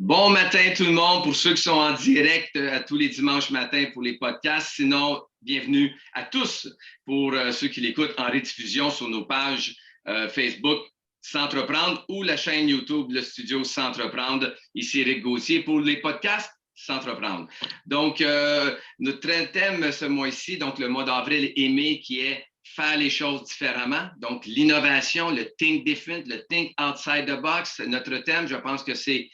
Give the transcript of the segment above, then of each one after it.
Bon matin tout le monde pour ceux qui sont en direct à tous les dimanches matins pour les podcasts. Sinon, bienvenue à tous pour ceux qui l'écoutent en rediffusion sur nos pages Facebook S'entreprendre ou la chaîne YouTube Le Studio S'entreprendre. Ici Éric Gauthier pour les podcasts S'entreprendre. Donc, notre thème ce mois-ci, donc le mois d'avril est mai, qui est faire les choses différemment. Donc, l'innovation, le think different, le think outside the box. Notre thème, je pense que c'est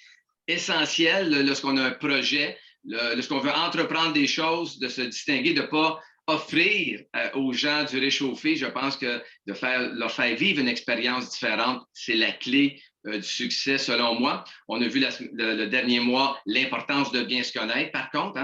essentiel lorsqu'on a un projet, lorsqu'on veut entreprendre des choses, de se distinguer, de ne pas offrir aux gens du réchauffé. Je pense que leur faire vivre une expérience différente, c'est la clé du succès selon moi. On a vu le dernier mois l'importance de bien se connaître. Par contre,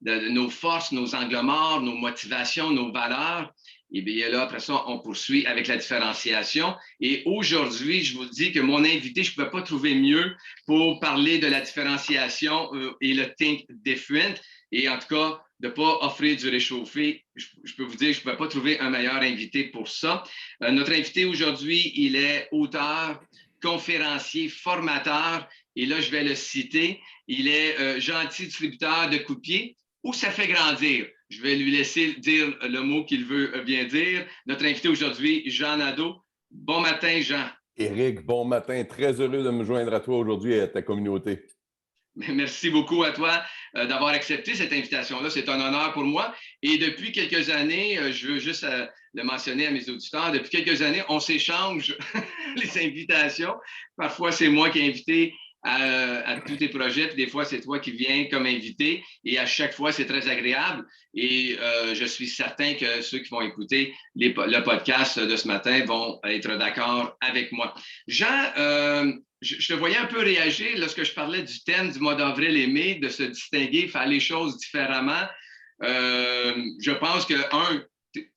nos forces, nos angles morts, nos motivations, nos valeurs, et bien là, après ça, on poursuit avec la différenciation. Et aujourd'hui, je vous dis que mon invité, je ne pouvais pas trouver mieux pour parler de la différenciation et le think different. Et en tout cas, de ne pas offrir du réchauffé. Je peux vous dire que je ne pouvais pas trouver un meilleur invité pour ça. Notre invité aujourd'hui, il est auteur, conférencier, formateur. Et là, je vais le citer. Il est gentil distributeur de coups de pied. Où ça fait grandir? Je vais lui laisser dire le mot qu'il veut bien dire. Notre invité aujourd'hui, Jean Nadeau. Bon matin, Jean. Éric, bon matin. Très heureux de me joindre à toi aujourd'hui et à ta communauté. Merci beaucoup à toi d'avoir accepté cette invitation-là. C'est un honneur pour moi. Et depuis quelques années, je veux juste le mentionner à mes auditeurs, depuis quelques années, on s'échange les invitations. Parfois, c'est moi qui ai invité à tous tes projets, puis des fois, c'est toi qui viens comme invité. Et à chaque fois, c'est très agréable. Et je suis certain que ceux qui vont écouter le podcast de ce matin vont être d'accord avec moi. Jean, je te voyais un peu réagir lorsque je parlais du thème du mois d'avril et mai, de se distinguer, faire les choses différemment. Je pense que,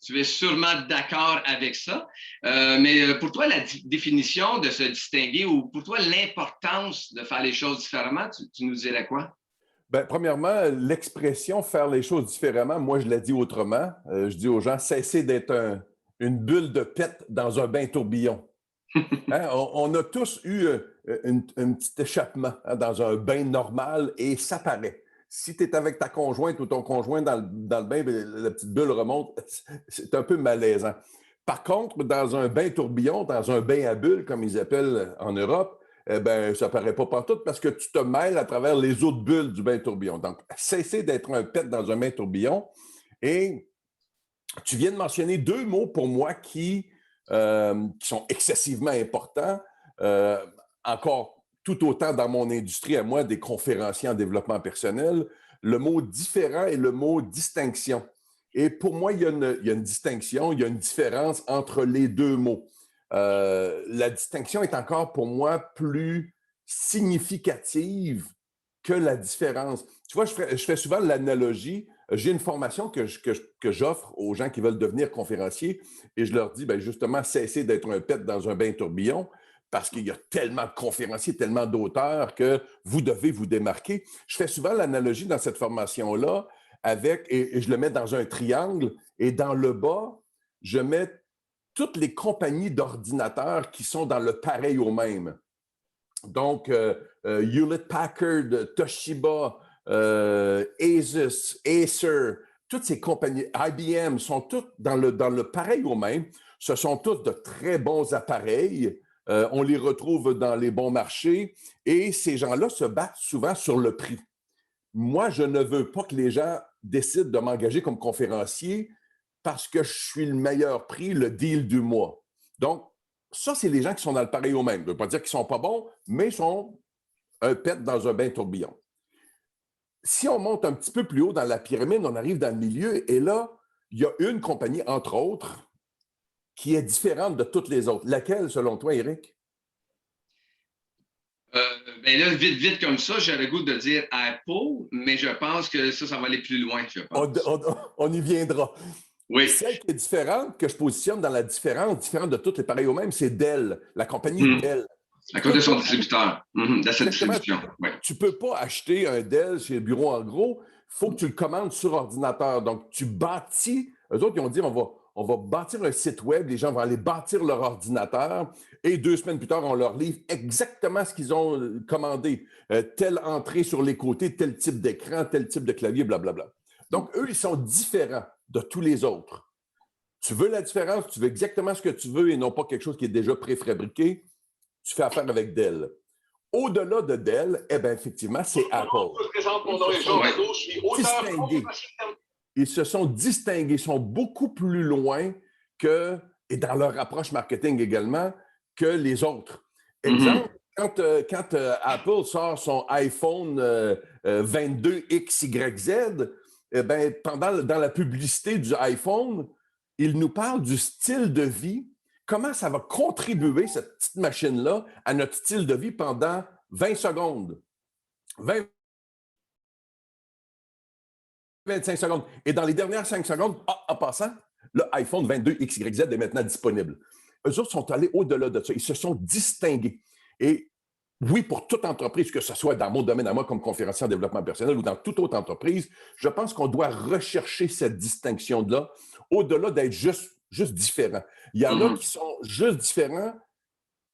tu es sûrement d'accord avec ça, mais pour toi, la définition de se distinguer ou pour toi, l'importance de faire les choses différemment, tu nous dirais quoi? Bien, premièrement, l'expression faire les choses différemment, moi, je la dis autrement. Je dis aux gens, cessez d'être une bulle de pète dans un bain tourbillon. Hein? On a tous eu un petit échappement dans un bain normal et ça paraît. Si tu es avec ta conjointe ou ton conjoint dans le bain, la petite bulle remonte, c'est un peu malaisant. Par contre, dans un bain tourbillon, dans un bain à bulles, comme ils appellent en Europe, eh ben, ça ne paraît pas pantoute parce que tu te mêles à travers les autres bulles du bain tourbillon. Donc, cessez d'être un pet dans un bain tourbillon. Et tu viens de mentionner deux mots pour moi qui sont excessivement importants, encore tout autant dans mon industrie à moi, des conférenciers en développement personnel, le mot différent et le mot distinction. Et pour moi, il y a une distinction, il y a une différence entre les deux mots. La distinction est encore pour moi plus significative que la différence. Tu vois, je fais souvent l'analogie. J'ai une formation que j'offre aux gens qui veulent devenir conférenciers et je leur dis, bien, justement, cessez d'être un pet dans un bain tourbillon parce qu'il y a tellement de conférenciers, tellement d'auteurs que vous devez vous démarquer. Je fais souvent l'analogie dans cette formation-là et je le mets dans un triangle et dans le bas, je mets toutes les compagnies d'ordinateurs qui sont dans le pareil au même. Donc, Hewlett-Packard, Toshiba, Asus, Acer, toutes ces compagnies, IBM, sont toutes dans le pareil au même. Ce sont tous de très bons appareils. On les retrouve dans les bons marchés et ces gens-là se battent souvent sur le prix. Moi, je ne veux pas que les gens décident de m'engager comme conférencier parce que je suis le meilleur prix, le deal du mois. Donc, ça, c'est les gens qui sont dans le pareil au même. Je ne veux pas dire qu'ils ne sont pas bons, mais ils sont un pet dans un bain tourbillon. Si on monte un petit peu plus haut dans la pyramide, on arrive dans le milieu et là, il y a une compagnie, entre autres, qui est différente de toutes les autres. Laquelle, selon toi, Éric? Ben là, vite comme ça, j'aurais le goût de dire Apple, mais je pense que ça va aller plus loin, je pense. On y viendra. Oui. Celle qui est différente, que je positionne dans la différente de toutes les pareils au même, c'est Dell, la compagnie Dell. À cause de son distributeur, de cette distribution. Oui. Tu ne peux pas acheter un Dell chez le bureau en gros, il faut que tu le commandes sur ordinateur. Donc, tu bâtis. Eux autres, ils ont dit, on va bâtir un site web, les gens vont aller bâtir leur ordinateur et 2 semaines plus tard, on leur livre exactement ce qu'ils ont commandé. Telle entrée sur les côtés, tel type d'écran, tel type de clavier, blablabla. Donc, eux, ils sont différents de tous les autres. Tu veux la différence, tu veux exactement ce que tu veux et non pas quelque chose qui est déjà préfabriqué, tu fais affaire avec Dell. Au-delà de Dell, eh bien, effectivement, c'est Apple. Ils se sont distingués, sont beaucoup plus loin que, et dans leur approche marketing également, que les autres. Exemple, quand Apple sort son iPhone 22XYZ, eh bien, dans la publicité du iPhone, il nous parle du style de vie, comment ça va contribuer, cette petite machine-là, à notre style de vie pendant 20 secondes. 25 secondes. Et dans les dernières 5 secondes, en passant, le iPhone 22XYZ est maintenant disponible. Eux autres sont allés au-delà de ça. Ils se sont distingués. Et oui, pour toute entreprise, que ce soit dans mon domaine à moi comme conférencier en développement personnel ou dans toute autre entreprise, je pense qu'on doit rechercher cette distinction-là au-delà d'être juste différent. Il y en a qui sont juste différents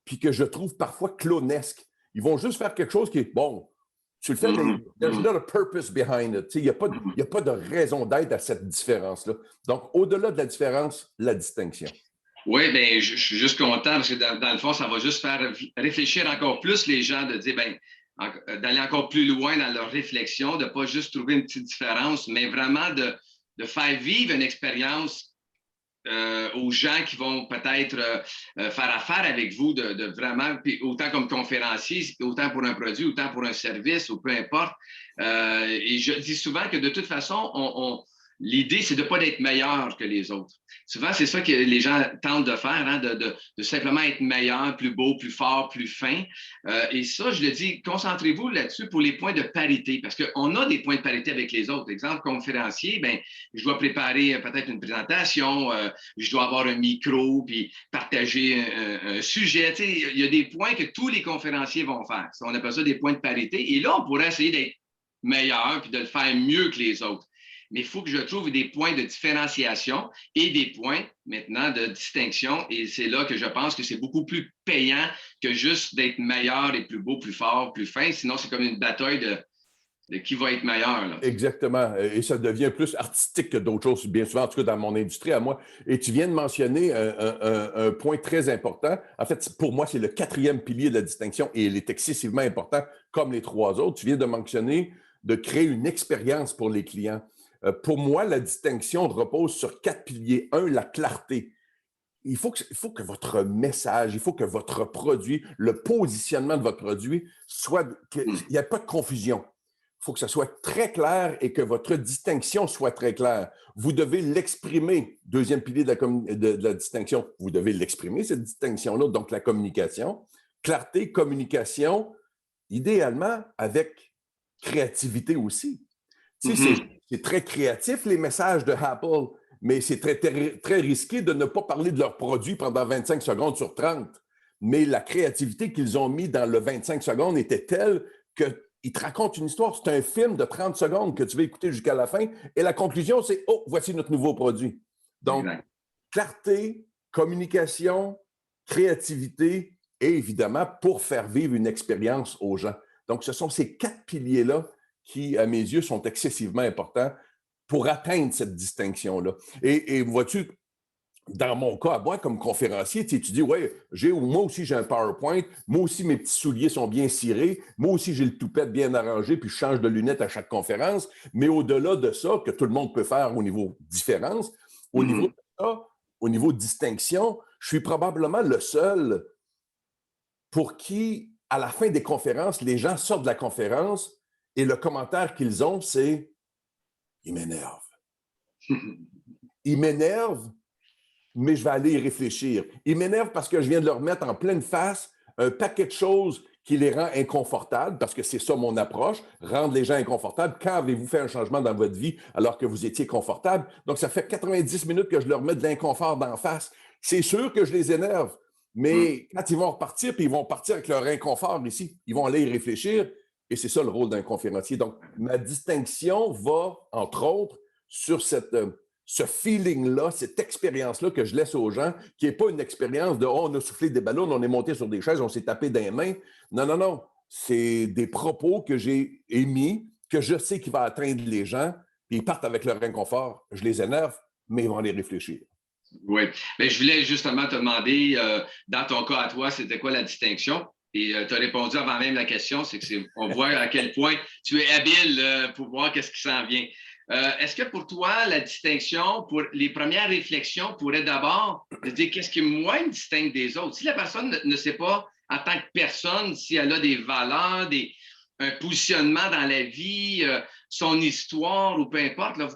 puis que je trouve parfois clownesques. Ils vont juste faire quelque chose qui est, bon, tu le fais, mais there's not a purpose behind it. Il n'y a pas de raison d'être à cette différence-là. Donc, au-delà de la différence, la distinction. Oui, bien, je suis juste content parce que dans le fond, ça va juste faire réfléchir encore plus les gens de dire, bien, d'aller encore plus loin dans leur réflexion, de ne pas juste trouver une petite différence, mais vraiment de faire vivre une expérience aux gens qui vont peut-être faire affaire avec vous, de vraiment, puis autant comme conférencier, autant pour un produit, autant pour un service, ou peu importe. Et je dis souvent que de toute façon, l'idée, c'est de ne pas être meilleur que les autres. Souvent, c'est ça que les gens tentent de faire, hein, de simplement être meilleur, plus beau, plus fort, plus fin. Et ça, je le dis, concentrez-vous là-dessus pour les points de parité, parce qu'on a des points de parité avec les autres. Exemple, conférencier, bien, je dois préparer peut-être une présentation, je dois avoir un micro, puis partager un sujet. Tu sais, il y a des points que tous les conférenciers vont faire. On appelle ça des points de parité. Et là, on pourrait essayer d'être meilleur, puis de le faire mieux que les autres. Mais il faut que je trouve des points de différenciation et des points maintenant de distinction. Et c'est là que je pense que c'est beaucoup plus payant que juste d'être meilleur et plus beau, plus fort, plus fin. Sinon, c'est comme une bataille de qui va être meilleur. Là. Exactement. Et ça devient plus artistique que d'autres choses, bien souvent, en tout cas dans mon industrie à moi. Et tu viens de mentionner un point très important. En fait, pour moi, c'est le 4e pilier de la distinction et il est excessivement important comme les 3 autres. Tu viens de mentionner de créer une expérience pour les clients. Pour moi, la distinction repose sur 4 piliers. 1, la clarté. Il faut que votre message, il faut que votre produit, le positionnement de votre produit, qu'il n'y ait pas de confusion. Il faut que ça soit très clair et que votre distinction soit très claire. Vous devez l'exprimer. 2e pilier de la distinction. Vous devez l'exprimer, cette distinction-là, donc la communication. Clarté, communication, idéalement avec créativité aussi. Tu sais, c'est très créatif, les messages de Apple, mais c'est très, très, très risqué de ne pas parler de leur produit pendant 25 secondes sur 30. Mais la créativité qu'ils ont mis dans le 25 secondes était telle qu'ils te racontent une histoire. C'est un film de 30 secondes que tu vas écouter jusqu'à la fin. Et la conclusion, c'est « Oh, voici notre nouveau produit ». Donc, clarté, communication, créativité et évidemment, pour faire vivre une expérience aux gens. Donc, ce sont ces 4 piliers-là qui, à mes yeux, sont excessivement importants pour atteindre cette distinction-là. Et vois-tu, dans mon cas, moi, comme conférencier, tu dis, ouais, moi aussi, j'ai un PowerPoint, moi aussi, mes petits souliers sont bien cirés, moi aussi, j'ai le toupette bien arrangé, puis je change de lunettes à chaque conférence. Mais au-delà de ça, que tout le monde peut faire au niveau différence, au niveau de ça, au niveau de distinction, je suis probablement le seul pour qui, à la fin des conférences, les gens sortent de la conférence et le commentaire qu'ils ont, c'est « Il m'énerve. Il m'énerve, mais je vais aller y réfléchir. Il m'énerve parce que je viens de leur mettre en pleine face un paquet de choses qui les rend inconfortables, parce que c'est ça mon approche, rendre les gens inconfortables. Quand avez-vous fait un changement dans votre vie alors que vous étiez confortable? Donc, ça fait 90 minutes que je leur mets de l'inconfort d'en face. C'est sûr que je les énerve, mais quand ils vont repartir, puis ils vont partir avec leur inconfort ici, ils vont aller y réfléchir. Et c'est ça le rôle d'un conférencier. Donc, ma distinction va, entre autres, sur cette ce feeling-là, cette expérience-là que je laisse aux gens, qui n'est pas une expérience de « oh, on a soufflé des ballons, on est monté sur des chaises, on s'est tapé dans les mains ». Non, non, non. C'est des propos que j'ai émis, que je sais qu'il va atteindre les gens, puis ils partent avec leur inconfort. Je les énerve, mais ils vont les réfléchir. Oui. Mais je voulais justement te demander, dans ton cas à toi, c'était quoi la distinction? Et tu as répondu avant même la question, on voit à quel point tu es habile pour voir qu'est-ce qui s'en vient. Est-ce que pour toi, la distinction, pour les premières réflexions, pourrait d'abord te dire qu'est-ce qui, moi, me distingue des autres? Si la personne ne sait pas, en tant que personne, si elle a des valeurs, un positionnement dans la vie, son histoire ou peu importe, là,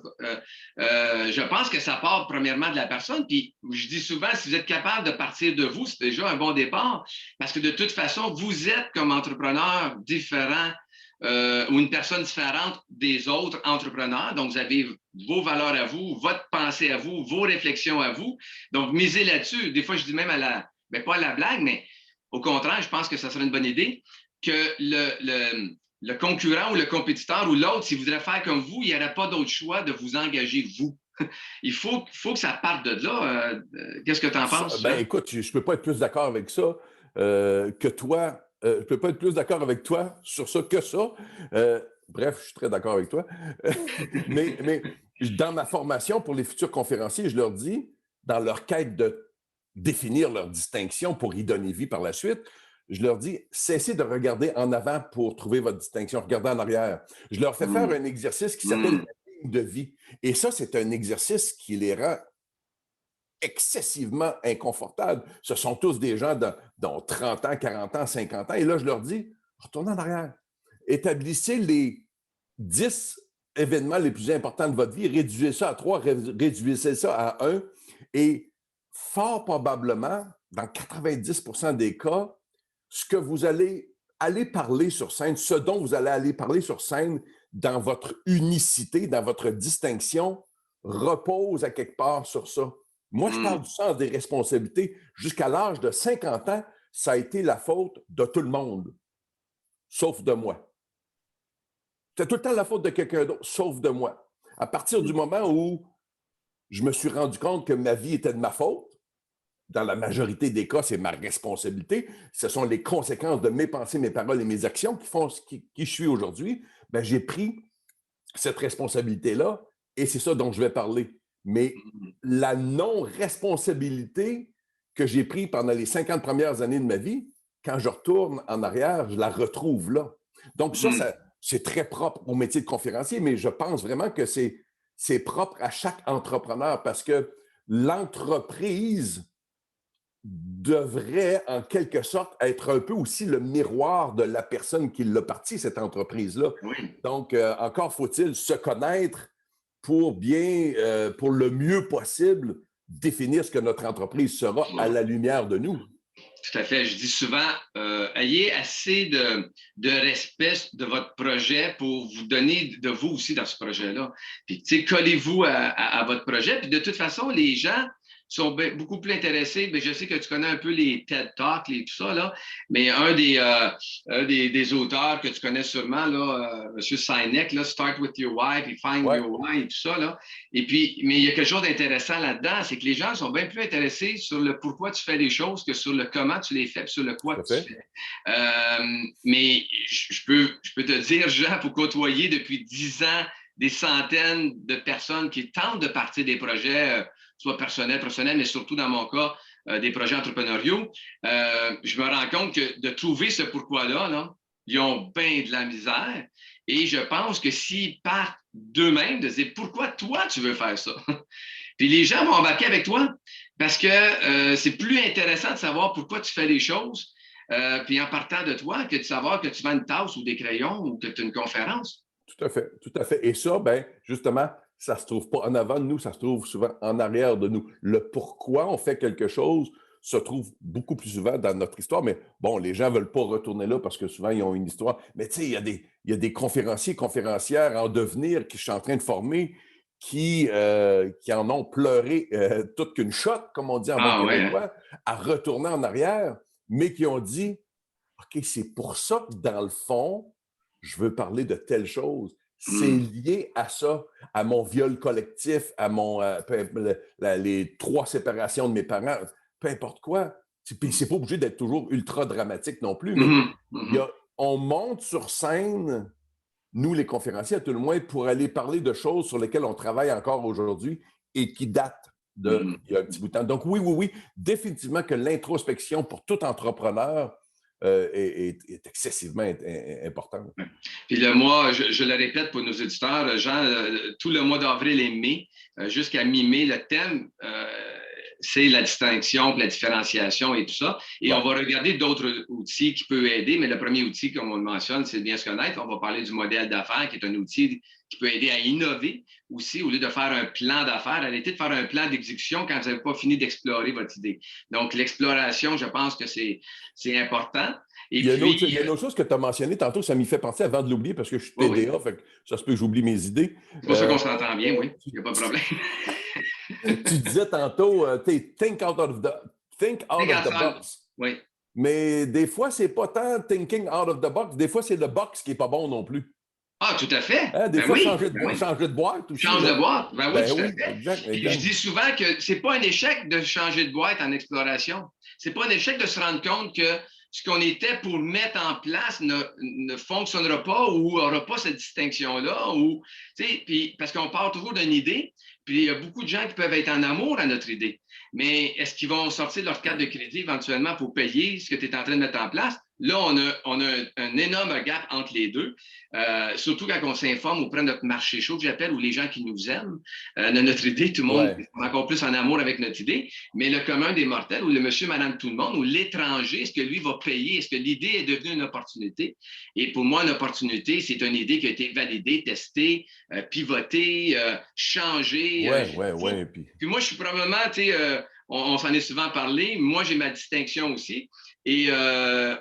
je pense que ça part premièrement de la personne. Puis je dis souvent, si vous êtes capable de partir de vous, c'est déjà un bon départ. Parce que de toute façon, vous êtes comme entrepreneur différent ou une personne différente des autres entrepreneurs. Donc, vous avez vos valeurs à vous, votre pensée à vous, vos réflexions à vous. Donc, misez là-dessus. Des fois, je dis même pas à la blague, mais au contraire, je pense que ça serait une bonne idée que le concurrent ou le compétiteur ou l'autre, s'il voudrait faire comme vous, il n'y aurait pas d'autre choix de vous engager, vous. Il faut que ça parte de là. Qu'est-ce que tu en penses? Ben, écoute, je ne peux pas être plus d'accord avec ça que toi. Je ne peux pas être plus d'accord avec toi sur ça que ça. Bref, je suis très d'accord avec toi. mais dans ma formation pour les futurs conférenciers, je leur dis, dans leur quête de définir leur distinction pour y donner vie par la suite, je leur dis, cessez de regarder en avant pour trouver votre distinction, regardez en arrière. Je leur fais faire un exercice qui s'appelle la ligne de vie. Et ça, c'est un exercice qui les rend excessivement inconfortables. Ce sont tous des gens dont 30 ans, 40 ans, 50 ans. Et là, je leur dis, retournez en arrière. Établissez les 10 événements les plus importants de votre vie, réduisez ça à 3, réduisez ça à 1. Et fort probablement, dans 90% des cas, ce que vous allez aller parler sur scène, ce dont vous allez aller parler sur scène dans votre unicité, dans votre distinction, repose à quelque part sur ça. Moi, je parle du sens des responsabilités. Jusqu'à l'âge de 50 ans, ça a été la faute de tout le monde, sauf de moi. C'est tout le temps la faute de quelqu'un d'autre, sauf de moi. À partir du moment où je me suis rendu compte que ma vie était de ma faute, dans la majorité des cas, c'est ma responsabilité. Ce sont les conséquences de mes pensées, mes paroles et mes actions qui font qui je suis aujourd'hui. Ben, j'ai pris cette responsabilité-là et c'est ça dont je vais parler. Mais la non-responsabilité que j'ai prise pendant les 50 premières années de ma vie, quand je retourne en arrière, je la retrouve là. Donc ça c'est très propre au métier de conférencier, mais je pense vraiment que c'est propre à chaque entrepreneur parce que l'entreprise devrait, en quelque sorte, être un peu aussi le miroir de la personne qui l'a parti, cette entreprise-là. Oui. Donc, encore faut-il se connaître pour pour le mieux possible, définir ce que notre entreprise sera à la lumière de nous. Tout à fait. Je dis souvent, ayez assez de respect de votre projet pour vous donner de vous aussi dans ce projet-là. Puis, tu sais, collez-vous à votre projet. Puis, de toute façon, les gens sont beaucoup plus intéressés. Mais je sais que tu connais un peu les TED Talks et tout ça, là. Mais un des auteurs que tu connais sûrement, là, M. Sinek, là, Start with your why, puis Find your why et tout ça, là. Et puis, mais il y a quelque chose d'intéressant là-dedans, c'est que les gens sont bien plus intéressés sur le pourquoi tu fais les choses que sur le comment tu les fais, puis sur le quoi tu fais. Mais je peux te dire, Jean, pour côtoyer depuis 10 ans des centaines de personnes qui tentent de partir des projets, soit personnels, professionnels, mais surtout dans mon cas, des projets entrepreneuriaux, je me rends compte que de trouver ce pourquoi-là, là, ils ont bien de la misère. Et je pense que s'ils partent d'eux-mêmes, de se dire pourquoi toi tu veux faire ça. Puis les gens vont embarquer avec toi parce que c'est plus intéressant de savoir pourquoi tu fais les choses, puis en partant de toi, que de savoir que tu vends une tasse ou des crayons ou que tu as une conférence. Tout à fait, tout à fait. Et ça, ben, justement, ça ne se trouve pas en avant de nous, ça se trouve souvent en arrière de nous. Le pourquoi on fait quelque chose se trouve beaucoup plus souvent dans notre histoire. Mais bon, les gens ne veulent pas retourner là parce que souvent, ils ont une histoire. Mais tu sais, il y a des conférenciers, conférencières en devenir que je suis en train de former qui en ont pleuré toute qu'une shot, comme on dit en bon québécois, à retourner en arrière, mais qui ont dit, OK, c'est pour ça que dans le fond, je veux parler de telle chose. c'est lié à ça, à mon viol collectif, à mon les 3 séparations de mes parents, peu importe quoi. Puis c'est pas obligé d'être toujours ultra dramatique non plus, mais on monte sur scène, nous les conférenciers à tout le moins, pour aller parler de choses sur lesquelles on travaille encore aujourd'hui et qui datent d'il y a un petit bout de temps. Donc oui, définitivement que l'introspection pour tout entrepreneur est excessivement importante. Puis le mois, je le répète pour nos auditeurs, Jean, tout le mois d'avril et mai, jusqu'à mi-mai, le thème, c'est la distinction, la différenciation et tout ça. Et on va regarder d'autres outils qui peuvent aider, mais le premier outil, comme on le mentionne, c'est bien se connaître. On va parler du modèle d'affaires, qui est un outil qui peut aider à innover aussi, au lieu de faire un plan d'affaires, arrêtez de faire un plan d'exécution quand vous n'avez pas fini d'explorer votre idée. Donc, l'exploration, je pense que c'est important. Et il y a une autre chose que tu as mentionné tantôt, ça m'y fait penser avant de l'oublier parce que je suis TDA, fait que ça se peut que j'oublie mes idées. C'est pour ça qu'on s'entend bien, oui. Il n'y a pas de problème. Tu disais tantôt, think out of the box. Oui. Mais des fois, c'est pas tant thinking out of the box. Des fois, c'est le box qui n'est pas bon non plus. Ah, tout à fait. Hein, des fois, changer de boîte aussi. Change de boîte. Ben oui, tout à fait. Exact. Je dis souvent que c'est pas un échec de changer de boîte en exploration. C'est pas un échec de se rendre compte que ce qu'on était pour mettre en place ne fonctionnera pas ou n'aura pas cette distinction-là. Puis, parce qu'on part toujours d'une idée, puis il y a beaucoup de gens qui peuvent être en amour à notre idée. Mais est-ce qu'ils vont sortir de leur carte de crédit éventuellement pour payer ce que tu es en train de mettre en place? Là, on a un énorme gap entre les deux, surtout quand on s'informe auprès de notre marché chaud, que j'appelle, ou les gens qui nous aiment, de notre idée. Tout le monde est encore plus en amour avec notre idée. Mais le commun des mortels, ou le monsieur, madame, tout le monde, ou l'étranger, est-ce que lui va payer? Est-ce que l'idée est devenue une opportunité? Et pour moi, une opportunité, c'est une idée qui a été validée, testée, pivotée, changée. Oui. Puis moi, je suis probablement, on s'en est souvent parlé. Moi, j'ai ma distinction aussi. Et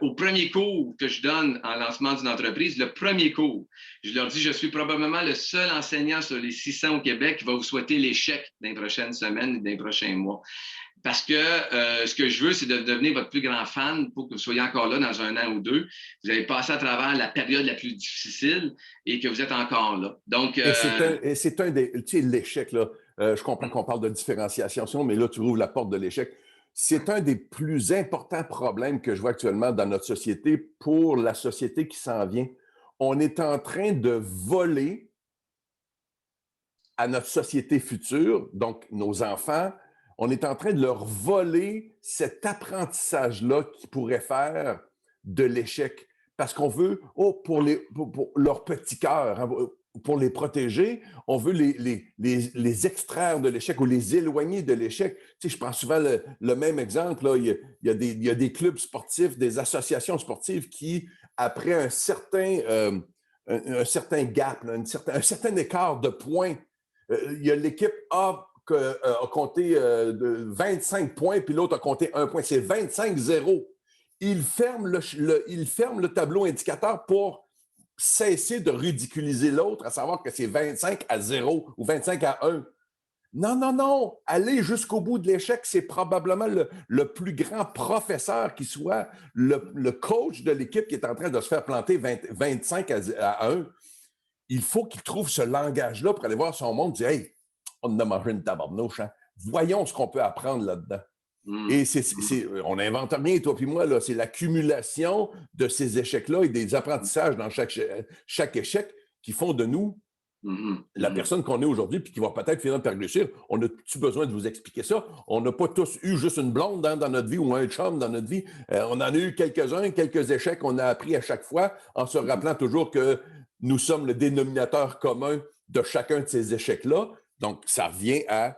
au premier cours que je donne en lancement d'une entreprise, le premier cours, je leur dis, je suis probablement le seul enseignant sur les 600 au Québec qui va vous souhaiter l'échec dans les prochaines semaines et dans les prochains mois. Parce que ce que je veux, c'est de devenir votre plus grand fan pour que vous soyez encore là dans un an ou deux. Vous avez passé à travers la période la plus difficile et que vous êtes encore là. Donc, et c'est un des... Tu sais, l'échec, là, je comprends qu'on parle de différenciation, mais là, tu ouvres la porte de l'échec. C'est un des plus importants problèmes que je vois actuellement dans notre société pour la société qui s'en vient. On est en train de voler à notre société future, donc nos enfants, on est en train de leur voler cet apprentissage-là qui pourrait faire de l'échec. Parce qu'on veut, pour leur petit cœur, hein, pour les protéger, on veut les extraire de l'échec ou les éloigner de l'échec. Tu sais, je prends souvent le même exemple. Là. Il y a des clubs sportifs, des associations sportives qui, après un certain gap, là, un certain écart de points, il y a l'équipe A a compté 25 points, puis l'autre a compté 1 point. C'est 25-0. Il ferme le tableau indicateur pour cesser de ridiculiser l'autre, à savoir que c'est 25-0 ou 25-1. Non. Aller jusqu'au bout de l'échec, c'est probablement le plus grand professeur qui soit le coach de l'équipe qui est en train de se faire planter 25-1. Il faut qu'il trouve ce langage-là pour aller voir son monde et dire « Hey, on a mangé une tabarnouche, hein? Voyons ce qu'on peut apprendre là-dedans. » Et on n'invente rien, toi puis moi, là, c'est l'accumulation de ces échecs-là et des apprentissages dans chaque échec qui font de nous la personne qu'on est aujourd'hui puis qui va peut-être finir par réussir. On a-tu besoin de vous expliquer ça? On n'a pas tous eu juste une blonde dans notre vie ou un chum dans notre vie. On en a eu quelques-uns, quelques échecs. On a appris à chaque fois en se rappelant toujours que nous sommes le dénominateur commun de chacun de ces échecs-là. Donc, ça revient à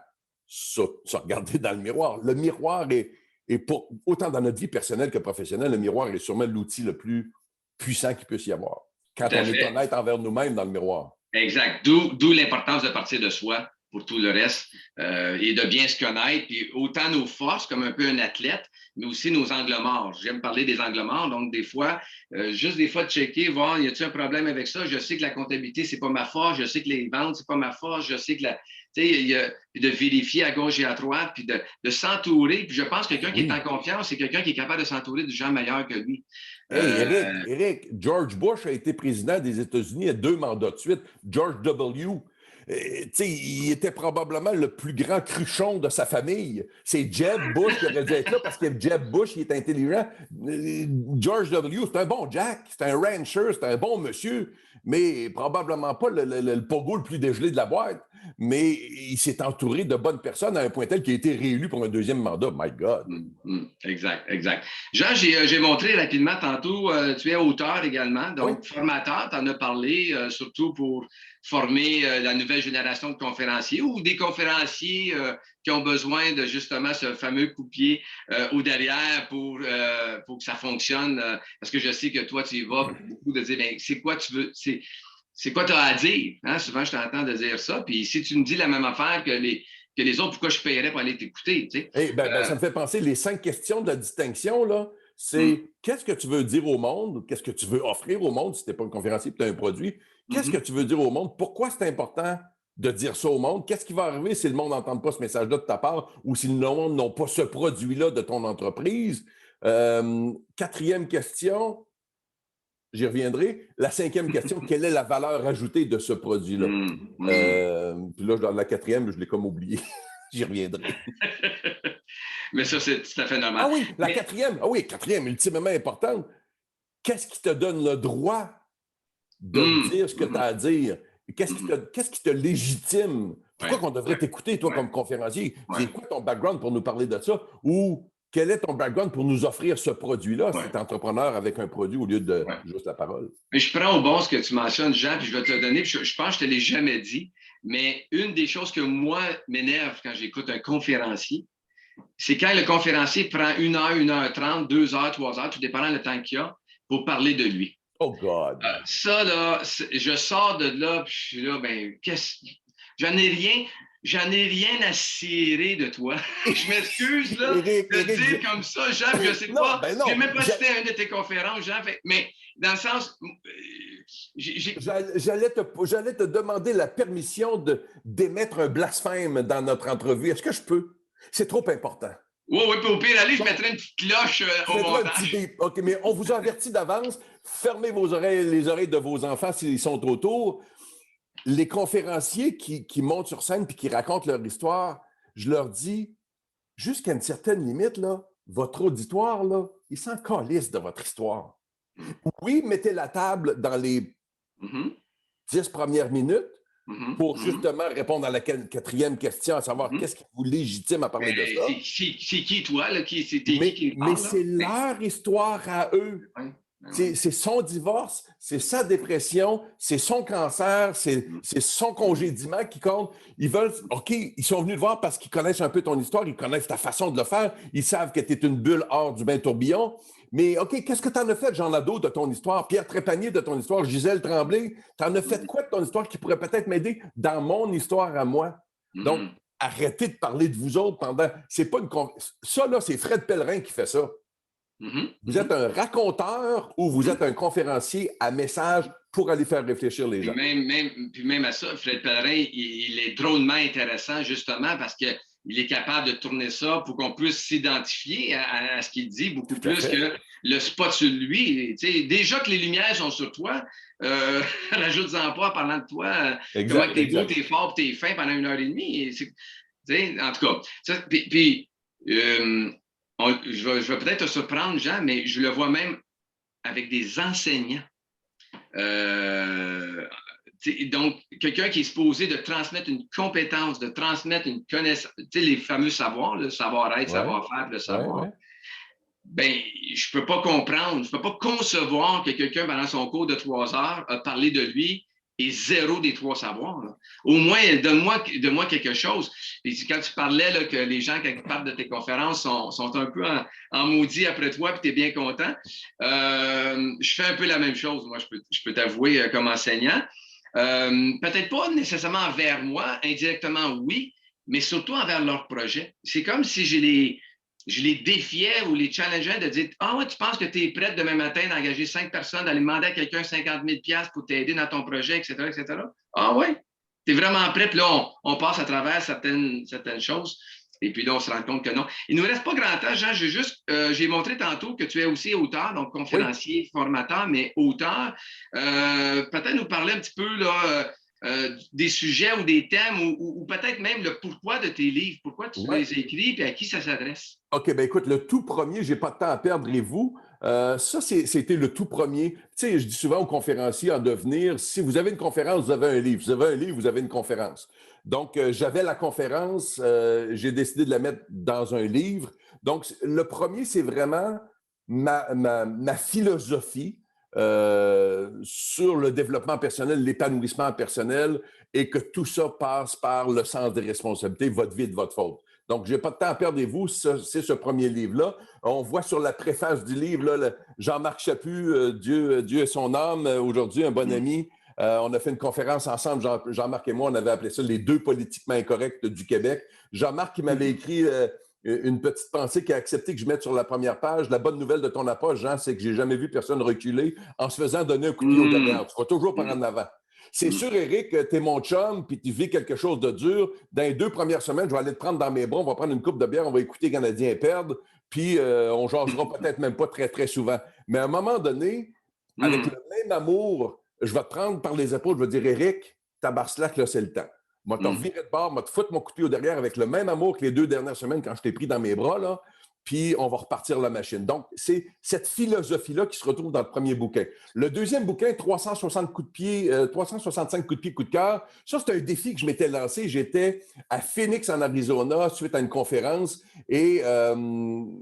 se regarder dans le miroir. Le miroir est pour, autant dans notre vie personnelle que professionnelle, le miroir est sûrement l'outil le plus puissant qu'il puisse y avoir. Quand on est honnête envers nous-mêmes dans le miroir. Exact. D'où l'importance de partir de soi pour tout le reste et de bien se connaître. Puis autant nos forces comme un peu un athlète, mais aussi nos angles morts. J'aime parler des angles morts. Donc, des fois, juste des fois de checker, voir, y a-t-il un problème avec ça? Je sais que la comptabilité, c'est pas ma force. Je sais que les ventes, c'est pas ma force. Je sais que de vérifier à gauche et à droite, puis de s'entourer. Puis je pense que quelqu'un qui est en confiance, c'est quelqu'un qui est capable de s'entourer de gens meilleurs que lui. Hey, Eric, George Bush a été président des États-Unis à 2 mandats de suite. George W. Il était probablement le plus grand cruchon de sa famille. C'est Jeb Bush qui aurait dû être là parce que Jeb Bush, il est intelligent. George W., c'est un bon Jack, c'est un rancher, c'est un bon monsieur, mais probablement pas le pogo le plus dégelé de la boîte. Mais il s'est entouré de bonnes personnes à un point tel qu'il a été réélu pour un 2e mandat. My God. Exact, exact. Jean, j'ai montré rapidement tantôt, tu es auteur également, donc formateur, tu en as parlé, surtout pour former la nouvelle génération de conférenciers ou des conférenciers qui ont besoin de justement ce fameux coup de pied au derrière pour que ça fonctionne. Parce que je sais que toi, tu y vas beaucoup de dire, ben, c'est quoi tu veux, c'est quoi tu as à dire? Hein? Souvent, je t'entends de dire ça. Puis si tu me dis la même affaire que les autres, pourquoi je paierais pour aller t'écouter? Tu sais? Hey, ça me fait penser, les 5 questions de la distinction, là, c'est qu'est-ce que tu veux dire au monde? Qu'est-ce que tu veux offrir au monde si tu n'es pas un conférencier et tu as un produit? Qu'est-ce que tu veux dire au monde? Pourquoi c'est important de dire ça au monde? Qu'est-ce qui va arriver si le monde n'entend pas ce message-là de ta part ou si le monde n'a pas ce produit-là de ton entreprise? 4e question, j'y reviendrai. La 5e question, quelle est la valeur ajoutée de ce produit-là? Puis là, dans la 4e, je l'ai comme oublié. J'y reviendrai. Mais ça, c'est tout à fait normal. Ah oui, la 4e. Ah oui, 4e, ultimement importante. Qu'est-ce qui te donne le droit de dire ce que tu as à dire? Qu'est-ce qui te légitime? Pourquoi qu'on devrait t'écouter, toi, comme conférencier? C'est quoi ton background pour nous parler de ça? Ou quel est ton background pour nous offrir ce produit-là, cet entrepreneur avec un produit au lieu de juste la parole? Mais je prends au bon ce que tu mentionnes, Jean, puis je vais te le donner. Puis je pense que je ne te l'ai jamais dit, mais une des choses que moi m'énerve quand j'écoute un conférencier, c'est quand le conférencier prend 1 heure, 1h30, 2 heures, 3 heures, tout dépendant le temps qu'il a, pour parler de lui. Oh God! Ça, là, je sors de là, puis je suis là, ben, j'en ai rien à cirer de toi. Je m'excuse, là, de dire comme ça, Jean, je ne sais pas. Je n'ai même pas cité une de tes conférences, Jean, mais dans le sens... J'allais te demander la permission d'émettre un blasphème dans notre entrevue. Est-ce que je peux? C'est trop important. Oui, puis au pire, allez, je mettrai une petite cloche au montage. OK, mais on vous a averti d'avance. Fermez vos oreilles, les oreilles de vos enfants s'ils sont autour. Les conférenciers qui montent sur scène et qui racontent leur histoire, je leur dis, jusqu'à une certaine limite, là, votre auditoire, là, il s'en calisse de votre histoire. Oui, mettez la table dans les 10 premières minutes pour justement répondre à la 4e question, à savoir qu'est-ce qui vous légitime à parler de ça. C'est qui, toi? Là, mais c'est leur histoire à eux. C'est son divorce, c'est sa dépression, c'est son cancer, c'est son congédiement qui compte. Ils veulent, OK, ils sont venus te voir parce qu'ils connaissent un peu ton histoire, ils connaissent ta façon de le faire, ils savent que tu es une bulle hors du bain tourbillon. Mais OK, qu'est-ce que tu en as fait, Jean Nadeau, de ton histoire? Pierre Trépanier, de ton histoire? Gisèle Tremblay? Tu en as fait quoi de ton histoire qui pourrait peut-être m'aider dans mon histoire à moi? Donc, arrêtez de parler de vous autres pendant... C'est pas une... Ça, là, c'est Fred Pellerin qui fait ça. Vous êtes un raconteur ou vous êtes un conférencier à message pour aller faire réfléchir les gens? Puis même à ça, Fred Pellerin, il est drôlement intéressant justement parce qu'il est capable de tourner ça pour qu'on puisse s'identifier à ce qu'il dit beaucoup plus que le spot sur lui. Déjà que les lumières sont sur toi, rajoute-en pas en parlant de toi, comment t'es beau, t'es fort, t'es fin pendant 1h30. En tout cas, je vais peut-être te surprendre, Jean, mais je le vois même avec des enseignants. Donc, quelqu'un qui est supposé de transmettre une compétence, de transmettre une connaissance, les fameux savoirs, le savoir-être, savoir-faire, le savoir. Ben, je ne peux pas comprendre, je ne peux pas concevoir que quelqu'un, pendant son cours de 3 heures, a parlé de lui et 0 des 3 savoirs. Là. Au moins, donne-moi quelque chose. Et quand tu parlais là, que les gens, quand ils parlent de tes conférences, sont un peu en maudit après toi, puis tu es bien content, je fais un peu la même chose, moi, je peux t'avouer, comme enseignant. Peut-être pas nécessairement envers moi, indirectement, oui, mais surtout envers leur projet. C'est comme si je les défiais ou les challengeais de dire « Ah ouais, tu penses que tu es prête demain matin d'engager 5 personnes, d'aller demander à quelqu'un 50 000 $ pour t'aider dans ton projet, etc., etc. » Ah ouais, tu es vraiment prêt? Puis là, on passe à travers certaines choses. Et puis là, on se rend compte que non. Il ne nous reste pas grand temps, Jean. J'ai montré tantôt que tu es aussi auteur, donc conférencier, formateur, mais auteur. Peut-être nous parler un petit peu là, des sujets ou des thèmes ou peut-être même le pourquoi de tes livres. Pourquoi tu les écris et à qui ça s'adresse? OK, ben écoute, le tout premier, j'ai pas de temps à perdre et vous. Ça, c'était le tout premier. Tu sais, je dis souvent aux conférenciers en devenir, si vous avez une conférence, vous avez un livre. Vous avez un livre, vous avez une conférence. Donc, j'avais la conférence, j'ai décidé de la mettre dans un livre. Donc, le premier, c'est vraiment ma philosophie sur le développement personnel, l'épanouissement personnel et que tout ça passe par le sens des responsabilités, votre vie et de votre faute. Donc, je n'ai pas de temps à perdre, vous, c'est ce premier livre-là. On voit sur la préface du livre, là, Jean-Marc Chaput, Dieu est son âme, aujourd'hui, un bon ami. On a fait une conférence ensemble, Jean-Marc et moi, on avait appelé ça les 2 politiquement incorrects du Québec. Jean-Marc qui m'avait écrit une petite pensée qui a accepté que je mette sur la première page. La bonne nouvelle de ton approche, Jean, c'est que j'ai jamais vu personne reculer en se faisant donner un coup de pied au derrière. Tu vas toujours par en avant. C'est sûr, Éric, tu es mon chum, puis tu vis quelque chose de dur. Dans les 2 premières semaines, je vais aller te prendre dans mes bras, on va prendre une coupe de bière, on va écouter les Canadiens perdre, puis on jasera peut-être même pas très, très souvent. Mais à un moment donné, avec le même amour, je vais te prendre par les épaules, je vais dire, Éric, tabarcelac, là, c'est le temps. Moi, te revirer de bord, moi, te foutre mon coup de pied au derrière avec le même amour que les 2 dernières semaines quand je t'ai pris dans mes bras, là, puis on va repartir la machine. Donc, c'est cette philosophie-là qui se retrouve dans le premier bouquin. Le deuxième bouquin, 360 coups de pied, 365 coups de pied, coups de cœur, ça, c'est un défi que je m'étais lancé. J'étais à Phoenix, en Arizona, suite à une conférence, et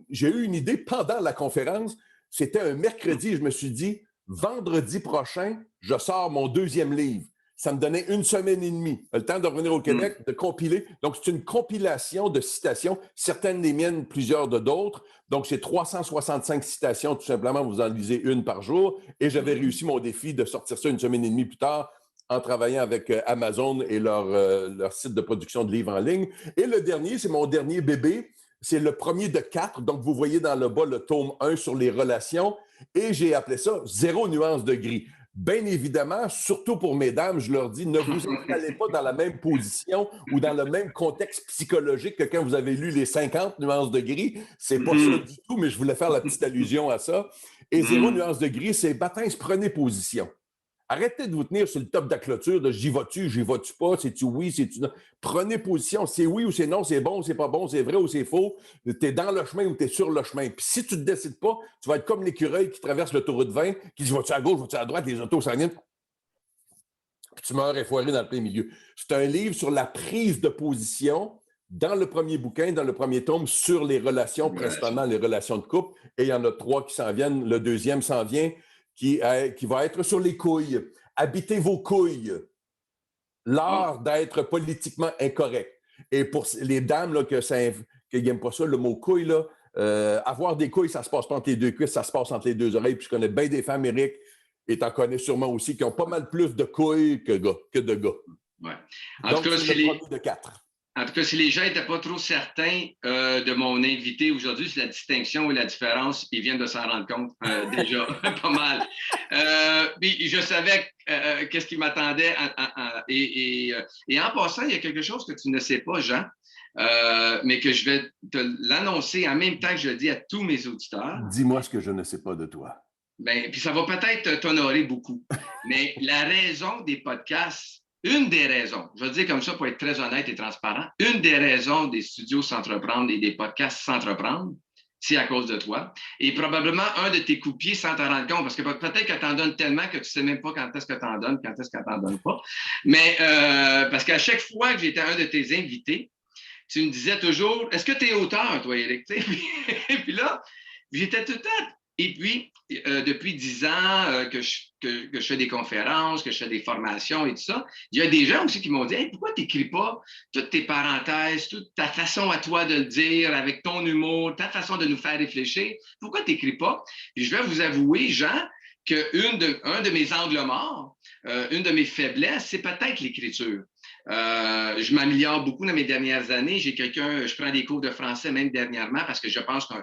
j'ai eu une idée pendant la conférence. C'était un mercredi, je me suis dit, vendredi prochain, je sors mon 2e livre. Ça me donnait 1 semaine et demie, le temps de revenir au Québec, de compiler. Donc, c'est une compilation de citations, certaines des miennes, plusieurs de d'autres. Donc, c'est 365 citations, tout simplement, vous en lisez 1 par jour. Et j'avais réussi mon défi de sortir ça 1 semaine et demie plus tard en travaillant avec Amazon et leur site de production de livres en ligne. Et le dernier, c'est mon dernier bébé. C'est le premier de 4. Donc, vous voyez dans le bas le tome 1 sur les relations. Et j'ai appelé ça « Zéro nuance de gris ». Bien évidemment, surtout pour mesdames, je leur dis, ne vous installez pas dans la même position ou dans le même contexte psychologique que quand vous avez lu les 50 nuances de gris. C'est pas ça du tout, mais je voulais faire la petite allusion à ça. Et 0 nuances de gris, c'est baptême, prenez position. Arrêtez de vous tenir sur le top de la clôture de j'y vas-tu pas, c'est-tu oui, c'est-tu non. Prenez position, c'est oui ou c'est non, c'est bon ou c'est pas bon, c'est vrai ou c'est faux, tu es dans le chemin ou tu es sur le chemin. Puis si tu ne te décides pas, tu vas être comme l'écureuil qui traverse l'autoroute 20, qui dit vas-tu à gauche, vas-tu à droite, les autos s'en viennent, puis tu meurs effoiré dans le plein milieu. C'est un livre sur la prise de position dans le premier bouquin, dans le premier tome, sur les relations, principalement les relations de couple. Et il y en a 3 qui s'en viennent. Le 2e s'en vient. Qui va être sur les couilles. Habitez vos couilles. L'art d'être politiquement incorrect. Et pour les dames là, qui n'aiment pas ça, le mot couille, là, avoir des couilles, ça se passe pas entre les 2 cuisses, ça se passe entre les 2 oreilles. Puis je connais bien des femmes, Éric, et tu en connais sûrement aussi, qui ont pas mal plus de couilles que de gars. Ouais. Donc, c'est le premier de 4. En tout cas, si les gens n'étaient pas trop certains de mon invité aujourd'hui, c'est la distinction et la différence, ils viennent de s'en rendre compte déjà pas mal. Puis je savais qu'est-ce qui m'attendait. Et en passant, il y a quelque chose que tu ne sais pas, Jean, mais que je vais te l'annoncer en même temps que je le dis à tous mes auditeurs. Dis-moi ce que je ne sais pas de toi. Bien, puis ça va peut-être t'honorer beaucoup. Mais la raison des podcasts, une des raisons, je vais le dire comme ça pour être très honnête et transparent, une des raisons des studios S'entreprendre et des podcasts S'entreprendre, c'est à cause de toi. Et probablement un de tes coupiers sans t'en rendre compte, parce que peut-être que tu en donnes tellement que tu ne sais même pas quand est-ce que tu en donnes, quand est-ce que tu n'en donnes pas. Mais parce qu'à chaque fois que j'étais un de tes invités, tu me disais toujours, est-ce que tu es auteur, toi, Éric? Et puis là, j'étais tout le temps. Et puis, depuis 10 ans que je fais des conférences, que je fais des formations et tout ça, il y a des gens aussi qui m'ont dit hey, pourquoi tu n'écris pas toutes tes parenthèses, toute ta façon à toi de le dire, avec ton humour, ta façon de nous faire réfléchir, pourquoi tu n'écris pas? Puis je vais vous avouer, Jean, qu'un de mes angles morts, une de mes faiblesses, c'est peut-être l'écriture. Je m'améliore beaucoup dans mes dernières années. Je prends des cours de français même dernièrement parce que je pense que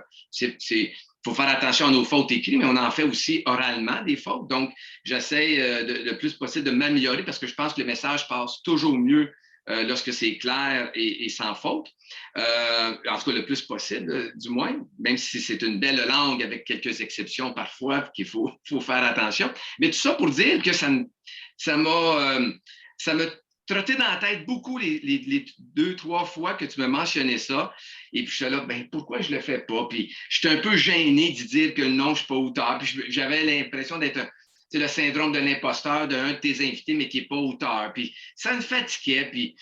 faut faire attention à nos fautes écrites, mais on en fait aussi oralement des fautes. Donc, j'essaie le plus possible de m'améliorer parce que je pense que le message passe toujours mieux lorsque c'est clair et sans faute. En tout cas, le plus possible, du moins, même si c'est une belle langue avec quelques exceptions parfois qu'il faut faire attention. Mais tout ça pour dire que ça m'a trotté dans la tête beaucoup les 2-3 fois que tu m'as mentionné ça. Et puis, je suis là, ben pourquoi je le fais pas? Puis, j'étais un peu gêné de dire que non, je ne suis pas auteur. Puis, j'avais l'impression d'être le syndrome de l'imposteur d'un de tes invités, mais qui n'est pas auteur. Puis, ça me fatiguait. Puis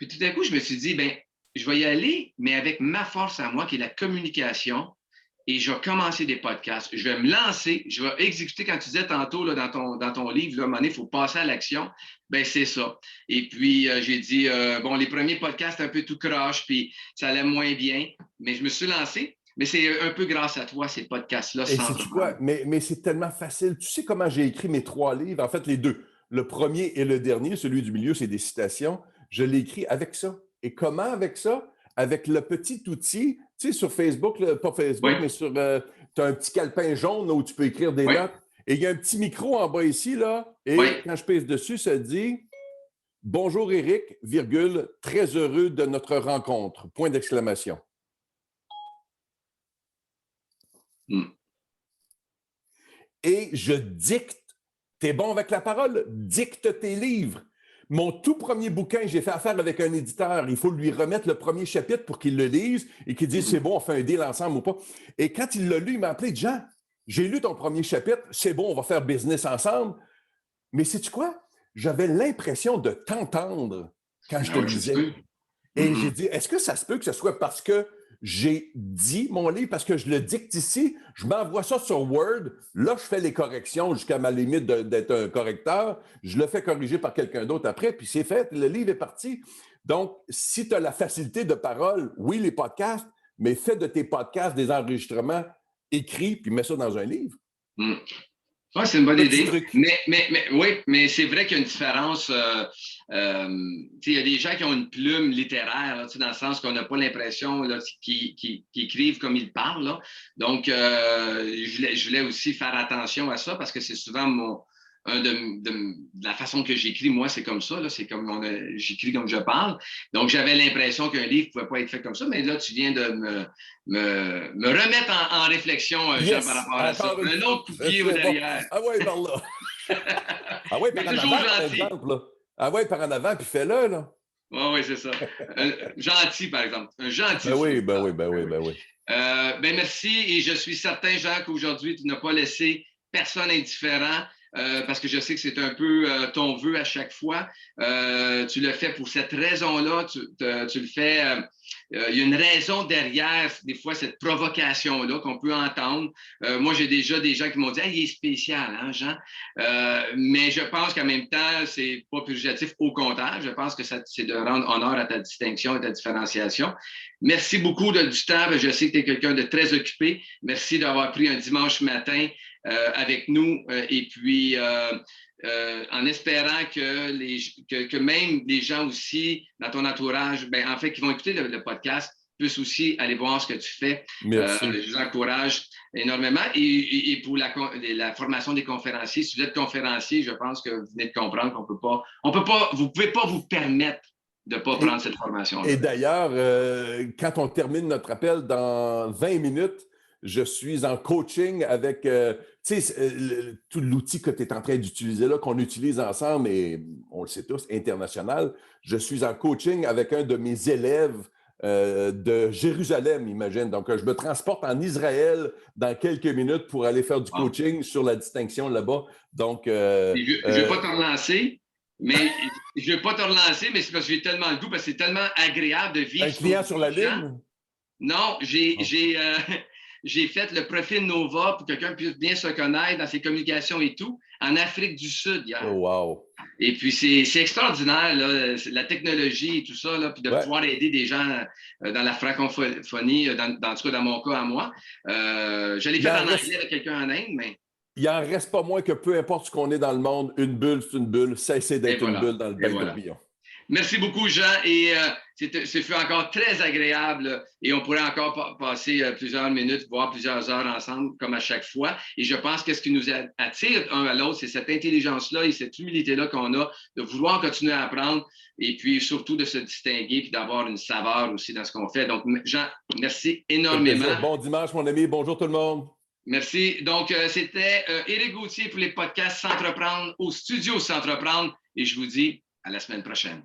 tout d'un coup, je me suis dit, ben je vais y aller, mais avec ma force à moi, qui est la communication. Et je vais commencer des podcasts. Je vais me lancer. Je vais exécuter, quand tu disais tantôt là, dans ton livre, là, à un moment donné, il faut passer à l'action. Ben c'est ça. Et puis, j'ai dit, bon, les premiers podcasts, un peu tout croche, puis ça allait moins bien. Mais je me suis lancé. Mais c'est un peu grâce à toi, ces podcasts-là. Et sais-tu quoi? Mais c'est tellement facile. Tu sais comment j'ai écrit mes 3 livres? En fait, les 2. Le premier et le dernier, celui du milieu, c'est des citations. Je l'ai écrit avec ça. Et comment avec ça? Avec le petit outil, tu sais, sur Facebook, là, pas Facebook, oui. mais sur. Tu as un petit calepin jaune là, où tu peux écrire des notes. Et il y a un petit micro en bas ici, là. Et quand je pèse dessus, ça dit Bonjour Éric, virgule, très heureux de notre rencontre. Point d'exclamation. Et je dicte. T'es bon avec la parole? Dicte tes livres. Mon tout premier bouquin, j'ai fait affaire avec un éditeur. Il faut lui remettre le premier chapitre pour qu'il le lise et qu'il dise c'est bon, on fait un deal ensemble ou pas. Et quand il l'a lu, il m'a appelé Jean, j'ai lu ton premier chapitre, c'est bon, on va faire business ensemble. Mais sais-tu quoi? J'avais l'impression de t'entendre quand je te lisais. Et j'ai dit, est-ce que ça se peut que ce soit parce que j'ai dit mon livre, parce que je le dicte ici, je m'envoie ça sur Word, là, je fais les corrections jusqu'à ma limite d'être un correcteur, je le fais corriger par quelqu'un d'autre après, puis c'est fait, le livre est parti. Donc, si tu as la facilité de parole, oui, les podcasts, mais fais de tes podcasts des enregistrements écrits, puis mets ça dans un livre. Oui, c'est une bonne idée. Oui, mais c'est vrai qu'il y a une différence. Il y a des gens qui ont une plume littéraire, là, dans le sens qu'on n'a pas l'impression qu'ils écrivent comme ils parlent. Là. Donc, je voulais aussi faire attention à ça parce que c'est souvent la façon que j'écris, moi, c'est comme ça. Là, c'est comme j'écris comme je parle. Donc, j'avais l'impression qu'un livre ne pouvait pas être fait comme ça, mais là, tu viens de me remettre en réflexion, Jean, par rapport à ça. Un autre coup de pied derrière. Ah ouais, par là. Ah ouais, par en avant, par exemple. Là. Ah ouais, par en avant, puis fais-le, là. Oui, c'est ça. Gentil, par exemple. Un gentil. Ben oui. Merci, et je suis certain, Jean, qu'aujourd'hui, tu n'as pas laissé personne indifférent. Parce que je sais que c'est un peu ton vœu à chaque fois. Tu le fais pour cette raison-là. Tu le fais. Il y a une raison derrière, des fois, cette provocation-là qu'on peut entendre. Moi, j'ai déjà des gens qui m'ont dit « il est spécial, hein, Jean? » Mais je pense qu'en même temps, c'est pas péjoratif. Au contraire, je pense que c'est de rendre honneur à ta distinction et ta différenciation. Merci beaucoup du temps. Je sais que tu es quelqu'un de très occupé. Merci d'avoir pris un dimanche matin avec nous, et puis en espérant que même les gens aussi dans ton entourage, en fait, qui vont écouter le podcast, puissent aussi aller voir ce que tu fais. Merci. Je vous encourage énormément. Et pour la formation des conférenciers, si vous êtes conférencier, je pense que vous venez de comprendre qu'on peut pas, vous pouvez pas vous permettre de ne pas prendre cette formation-là. Et d'ailleurs, quand on termine notre appel dans 20 minutes, je suis en coaching avec, tout l'outil que tu es en train d'utiliser là, qu'on utilise ensemble, et on le sait tous, international. Je suis en coaching avec un de mes élèves de Jérusalem, imagine. Donc, je me transporte en Israël dans quelques minutes pour aller faire du coaching sur la distinction là-bas. Donc, je ne vais pas te relancer. Mais je ne veux pas te relancer, mais c'est parce que j'ai tellement le goût, parce que c'est tellement agréable de vivre. Un client sur la ligne? Non, j'ai fait le profil Nova pour que quelqu'un puisse bien se connaître dans ses communications et tout, en Afrique du Sud hier. Oh, wow! Et puis, c'est extraordinaire, là, la technologie et tout ça, là, puis de pouvoir aider des gens dans la francophonie, en tout cas dans mon cas à moi. Je l'ai fait en anglais avec quelqu'un en Inde, mais... Il n'en reste pas moins que peu importe ce qu'on est dans le monde, une bulle, c'est une bulle. Cessez d'être une bulle dans le bain tourbillon. Merci beaucoup, Jean. Et ce fut encore très agréable et on pourrait encore passer plusieurs minutes, voire plusieurs heures ensemble, comme à chaque fois. Et je pense que ce qui nous attire un à l'autre, c'est cette intelligence-là et cette humilité-là qu'on a de vouloir continuer à apprendre et puis surtout de se distinguer puis d'avoir une saveur aussi dans ce qu'on fait. Donc, Jean, merci énormément. Bon dimanche, mon ami. Bonjour tout le monde. Merci. Donc, c'était Éric Gauthier pour les podcasts S'entreprendre au studio S'entreprendre et je vous dis à la semaine prochaine.